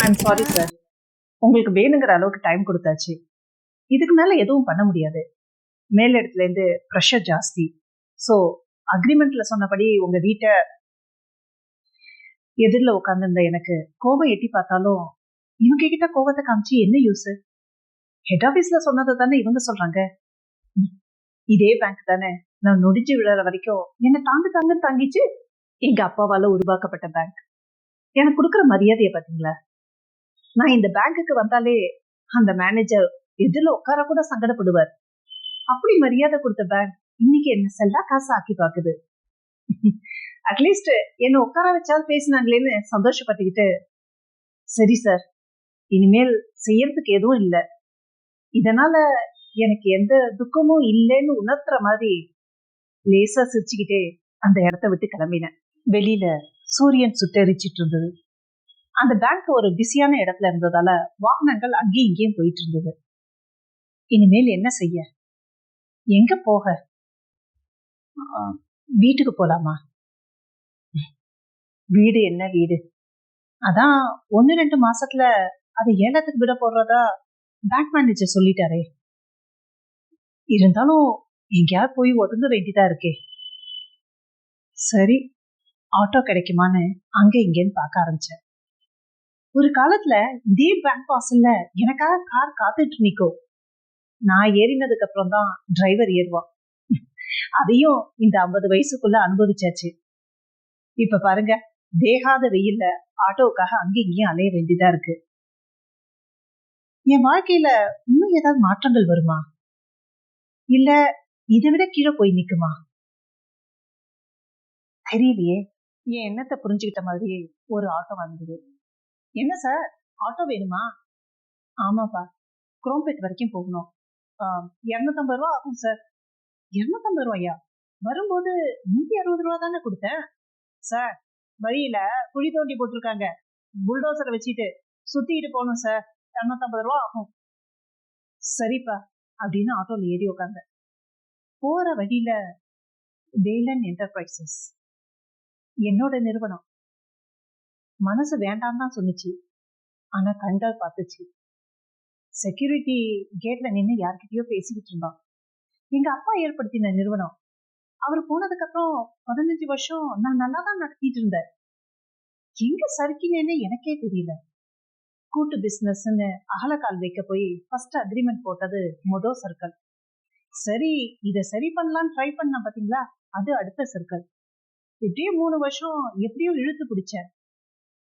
I'm sorry sir, உங்களுக்கு வேணுங்கிற அளவுக்கு டைம் கொடுத்தாச்சு. இதுக்கு மேல எதுவும் பண்ண முடியாது. மேல் இடத்துல இருந்து ப்ரெஷர் ஜாஸ்தி. ஸோ அக்ரிமெண்ட்ல சொன்னபடி உங்க வீட்டை எதிரில் உட்காந்துருந்த எனக்கு கோபம் எட்டி பார்த்தாலும் இவங்க கிட்ட கோபத்தை காமிச்சு என்ன யூஸ்? ஹெட் ஆபீஸ்ல சொன்னதை தானே இவங்க சொல்றாங்க. இதே பேங்க் தானே நான் நொடிஞ்சு விழற வரைக்கும் என்ன தாங்கன்னு தாங்கிச்சு. எங்க அப்பாவால உருவாக்கப்பட்ட பேங்க். எனக்கு கொடுக்குற மரியாதையை பாத்தீங்களா? நான் இந்த பேங்குக்கு வந்தாலே அந்த மேனேஜர் எதிரில் உட்கார கூட சங்கடப்படுவார். அப்படி மரியாதை கொடுத்த பேங்க் இன்னைக்கு என்ன செல்லா காசு ஆக்கி பாக்குது. அட்லீஸ்ட் என்ன உட்கார வச்சாலும் பேசினாங்களேன்னு சந்தோஷப்பட்டுக்கிட்டு, சரி சார், இனிமேல் செய்யறதுக்கு எதுவும் இல்லை, இதனால எனக்கு எந்த துக்கமும் இல்லைன்னு உணர்த்துற மாதிரி லேசா சிரிச்சுக்கிட்டே அந்த இடத்த விட்டு கிளம்பினேன். வெளியில சூரியன் சுட்டெரிச்சிட்டு இருந்தது. அந்த பேங்க் ஒரு பிஸியான இடத்துல இருந்ததால வாகனங்கள் அங்கேயும் இங்கேயும் போயிட்டு இருந்தது. இனிமேல் என்ன செய்ய, எங்க போக? வீட்டுக்கு போலாமா? வீடு என்ன வீடு, அதான் 1-2 மாசத்துல அதை ஏலத்துக்கு விட போடுறதா பேங்க் மேனேஜர் சொல்லிட்டாரே. இருந்தாலும் எங்கேயாவது போய் ஒதுங்க வேண்டியதா இருக்கே. சரி, ஆட்டோ கிடைக்குமான்னு அங்க இங்கேன்னு பார்க்க ஆரம்பிச்சேன். ஒரு காலத்துல இதே பேங்க் வாசல்ல எனக்காக கார் காத்துட்டு நிற்கும். நான் ஏறினதுக்கு அப்புறம் தான் டிரைவர் ஏறுவான். அதையும் இந்த 50 வயசுக்குள்ள அனுபவிச்சாச்சு. இப்ப பாருங்க, வேகாத வெயில்ல ஆட்டோவுக்காக அங்க இங்கேயும் அலைய வேண்டியதா இருக்கு. என் வாழ்க்கையில இன்னும் ஏதாவது மாற்றங்கள் வருமா, இல்ல இதை விட கீழே போய் நிக்குமா? தெரியலையே. என் எண்ணத்தை புரிஞ்சுக்கிட்ட மாதிரி ஒரு ஆட்டோ வந்தது. என்ன சார், ஆட்டோ வேணுமா? ஆமாப்பா, குரோம்பேட் வரைக்கும் போகணும். 250 ரூபா ஆகும் சார். 250 ரூபாயா? வரும்போது 160 ரூபா தானே கொடுத்தேன் சார். வழியில குழி தோண்டி போட்டிருக்காங்க, புல்டோசரை வச்சுட்டு சுத்திட்டு போகணும் சார். 250 ரூபா ஆகும். சரிப்பா அப்படின்னு ஆட்டோல ஏறி உட்காங்க. போற வழியில வேலன் என்டர்பிரைசஸ், என்னோட நிறுவனம். மனசு வேண்டாம் தான் சொன்னிச்சு, ஆனா கண்டால் பார்த்துச்சு. செக்யூரிட்டி கேட்ல நின்று யார்கிட்டயோ பேசிக்கிட்டு இருந்தான். எங்க அப்பா ஏற்படுத்தின நிறுவனம். அவர் போனதுக்கு அப்புறம் 15 வருஷம் நான் நல்லா தான் நடத்திட்டு இருந்தேன். எங்க சரிக்கினேன்னு எனக்கே தெரியல. கூட்டு பிசினஸ்ன்னு அகலக்கால் வைக்க போய் ஃபர்ஸ்ட் அக்ரிமெண்ட் போட்டது மொதல் சர்க்கிள். சரி, இதை சரி பண்ணலான்னு ட்ரை பண்ண பாத்தீங்களா, அது அடுத்த சர்க்கிள். இப்படியே 3 வருஷம் எப்படியோ இழுத்து பிடிச்சேன்.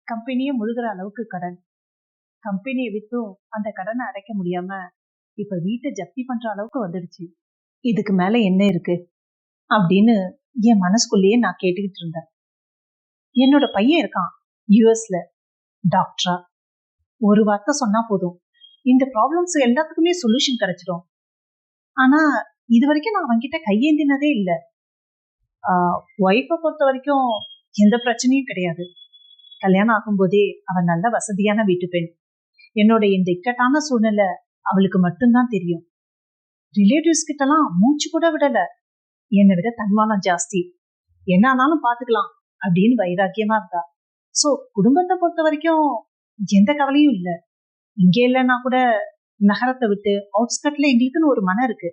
கம்பெனியே முழுகிற அளவுக்கு கடன். கம்பெனியை வித்தும் அந்த கடனை அடைக்க முடியாம இப்ப வீட்டை ஜப்தி பண்ற அளவுக்கு வந்துடுச்சு. இதுக்கு மேல என்ன இருக்கு அப்படின்னு என் மனசுக்குள்ளேயே நான் கேட்டுக்கிட்டு இருந்தேன். என்னோட பையன் இருக்கான் யூஎஸ்ல, டாக்டரா. ஒரு வார்த்தை சொன்னா போதும், இந்த ப்ராப்ளம்ஸ் எல்லாத்துக்குமே சொல்யூஷன் கிடைச்சிடும். ஆனா இது வரைக்கும் நான் அவன்கிட்ட கையேந்தினதே இல்லை. ஒய்ஃபை பொறுத்த வரைக்கும் எந்த பிரச்சனையும் கிடையாது. கல்யாணம் ஆகும்போதே அவன் நல்ல வசதியான வீட்டு பெண். என்னோட இந்த இக்கட்டான சூழ்நிலை அவளுக்கு மட்டும்தான் தெரியும். ரிலேட்டிவ்ஸ் கிட்டலாம் மூச்சு கூட விடல. என்னை விட தன்மானம் ஜாஸ்தி, என்ன ஆனாலும் பாத்துக்கலாம் அப்படின்னு வைராக்கியமா இருந்தா. சோ குடும்பத்தை பொறுத்த வரைக்கும் எந்த கவலையும் இல்லை. இங்க இல்லைன்னா கூட நகரத்தை விட்டு அவுட்ஸ்கட்ல எங்களுக்குன்னு ஒரு மனம் இருக்கு,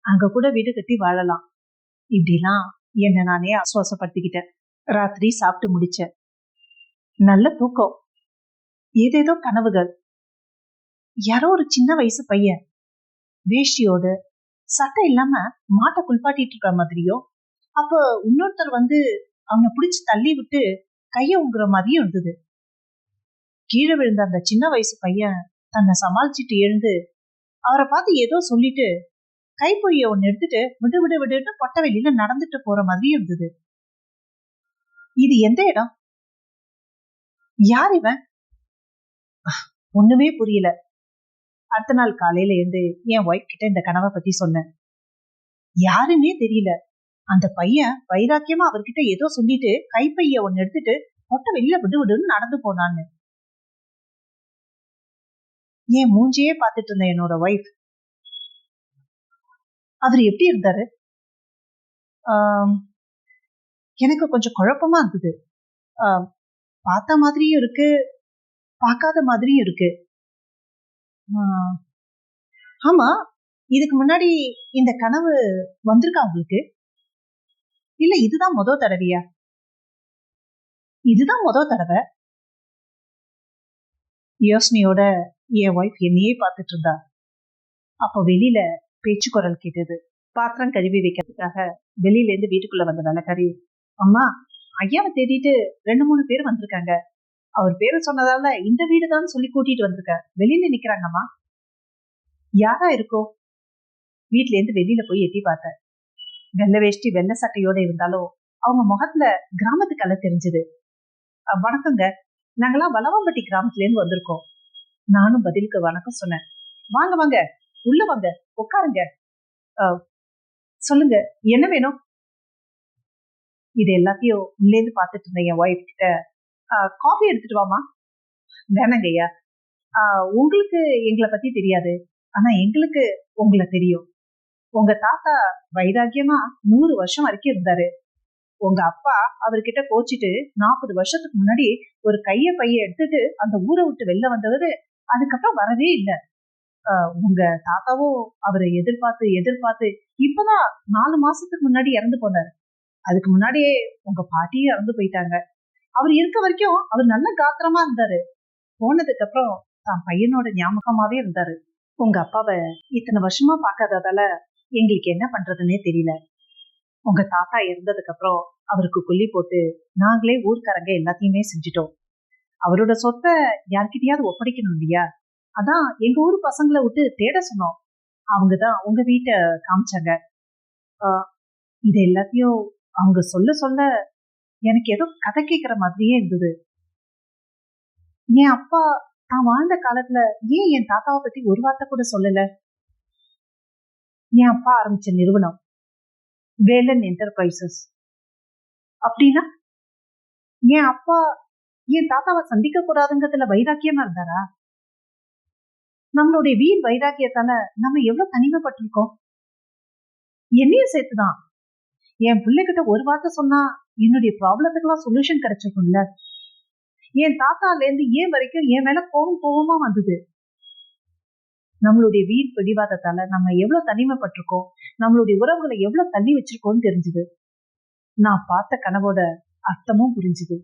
அங்க கூட வீடு கட்டி வாழலாம். இப்படிலாம் என்ன நானே ஆசுவாசப்படுத்திக்கிட்டேன். ராத்திரி சாப்பிட்டு முடிச்சேன். நல்ல தூக்கம், ஏதேதோ கனவுகள். யாரோ ஒரு சின்ன வயசு பையன் வேஷ்டியோடு சட்டை இல்லாம மாட்டை குளிப்பாட்டிட்டு இருக்க மாதிரியோ, அப்ப இன்னொருத்தர் வந்து அவனை பிடிச்சு தள்ளி விட்டு கைய உங்குற மாதிரியும் இருந்தது. கீழே விழுந்த அந்த சின்ன வயசு பையன் தன்னை சமாளிச்சுட்டு எழுந்து அவரை பார்த்து ஏதோ சொல்லிட்டு கைப்பொய்ய ஒன்னு எடுத்துட்டு விடு விடு விடுன்னு கொட்டை வெளியில நடந்துட்டு போற மாதிரியும் இருந்தது. இது எந்த இடம்? யார் இவன்? ஒண்ணுமே புரியல. அடுத்த நாள் காலையில இருந்து என் ஒய்ஃப் கிட்ட இந்த கனவை பத்தி சொன்னேன். யாருன்னே தெரியல. அந்த பையன் வைராக்கியமா அவர்கிட்ட ஏதோ சொல்லிட்டு கைப்பைய ஒன்னு எடுத்துட்டு கொட்டை வெளியில விடு விடுன்னு நடந்து போனான்னு. என் மூஞ்சியே பார்த்துட்டு இருந்த என்னோட ஒய்ஃப், அவர் எப்படி இருந்தாரு? எனக்கு கொஞ்சம் குழப்பமா இருந்தது. பார்த்த மாதிரியும் இருக்கு, பார்க்காத மாதிரியும் இருக்கு. ஆமா, இதுக்கு முன்னாடி இந்த கனவு வந்திருக்கா உங்களுக்கு? இல்ல இதுதான் முதல் தடவையா? இதுதான் முதல் தடவை. யோசனையோட என் ஒய்ஃப் என்னையே பார்த்துட்டு இருந்தா. அப்போ வெளியில பேச்சு குரல் கேட்டது. பாத்திரம் கழுவி வைக்கிறதுக்காக வெளியில இருந்து வீட்டுக்குள்ள வந்த வேலைக்காரி, அம்மா ஐயாவை தேடிட்டு 2-3 பேர் வந்திருக்காங்க. அவர் பேரை சொன்னதால இந்த வீடுதான் சொல்லி கூட்டிட்டு வந்திருக்க. வெளியில நிக்கிறாங்கம்மா. யாரா இருக்கோ? வீட்டுல இருந்து வெளியில போய் எட்டி பார்த்தேன். வெள்ளை வேஷ்டி வெள்ளை சட்டையோட இருந்தாலும் அவங்க முகத்துல கிராமத்து கலை தெரிஞ்சது. வணக்கங்க, நாங்கெல்லாம் வளவம்பட்டி கிராமத்துல இருந்து வந்திருக்கோம். நானும் பதிலுக்கு வணக்கம் சொன்னேன். வாங்க வாங்க, உள்ள வாங்க, உட்காருங்க. சொல்லுங்க, என்ன வேணும்? இது எல்லாத்தையும் உள்ளேந்து பார்த்துட்டு இருந்தேன் என் ஒய்ஃப் கிட்ட. காஃபி எடுத்துட்டு வாமா. வேணாங்க ஐயா, உங்களுக்கு எங்களை பத்தி தெரியாது, ஆனா எங்களுக்கு உங்களை தெரியும். உங்க தாத்தா வைராக்கியமா 100 வருஷம் வரைக்கும் இருந்தாரு. உங்க அப்பா அவர்கிட்ட கோச்சிட்டு 40 வருஷத்துக்கு முன்னாடி ஒரு பைய எடுத்துட்டு அந்த ஊரை விட்டு வெளில வந்தவரு அதுக்கப்புறம் வரவே இல்லை. உங்க தாத்தாவும் அவரை எதிர்பார்த்து இப்பதான் 4 மாசத்துக்கு முன்னாடி இறந்து போனாரு. அதுக்கு முன்னாடியே உங்க பாட்டியும் இறந்து போயிட்டாங்க. அவர் இருக்க வரைக்கும் அவர் நல்ல காத்திரமா இருந்தாரு. போனதுக்கு அப்புறம் தான் பையனோட ஞாபகமாவே இருந்தாரு. உங்க அப்பாவை இத்தனை வருஷமா பார்க்காததால எங்களுக்கு என்ன பண்றதுன்னே தெரியல. உங்க தாத்தா இறந்ததுக்கு அப்புறம் அவருக்கு கொல்லி போட்டு நாங்களே ஊர்க்காரங்க எல்லாத்தையுமே செஞ்சிட்டோம். அவரோட சொத்தை யார்கிட்டயாவது ஒப்படைக்கணும் இல்லையா? அதான் எங்க ஊர் பசங்களை விட்டு தேட சொன்னோம். அவங்கதான் உங்க வீட்டை காமிச்சாங்க. இது எல்லாத்தையும் அவங்க சொல்ல எனக்கு ஏதோ கதை கேட்கிற மாதிரியே இருந்தது. என் அப்பா தான் வாழ்ந்த காலத்துல ஏன் என் தாத்தாவை பத்தி ஒரு வார்த்தை கூட சொல்லல? என் அப்பா ஆரம்பிச்ச நிறுவனம் வேலன் என்டர்பிரைசஸ். அப்படின்னா என் அப்பா என் தாத்தாவை சந்திக்க கூடாதுங்கிறதுல வைராக்கியமா இருந்தாரா? நம்மளுடைய வீண் வைராக்கியத்தால நம்ம எவ்வளவு தனிமைப்பட்டிருக்கோம். என்னையும் சேர்த்துதான். என் பிள்ளைகிட்ட ஒரு வார்த்தை சொன்னா என்னுடைய ப்ராப்ளத்துக்கெல்லாம் சொல்யூஷன் கிடைச்சிருக்கும்ல. என் தாத்தால இருந்து ஏன் வரைக்கும் என் மேல கோபமா வந்தது. நம்மளுடைய வீண் பிடிவாதத்தால நம்ம எவ்வளவு தனிமைப்பட்டிருக்கோம், நம்மளுடைய உறவுகளை எவ்வளவு தள்ளி வச்சிருக்கோம்னு தெரிஞ்சுது. நான் பார்த்த கனவோட அர்த்தமும் புரிஞ்சுது.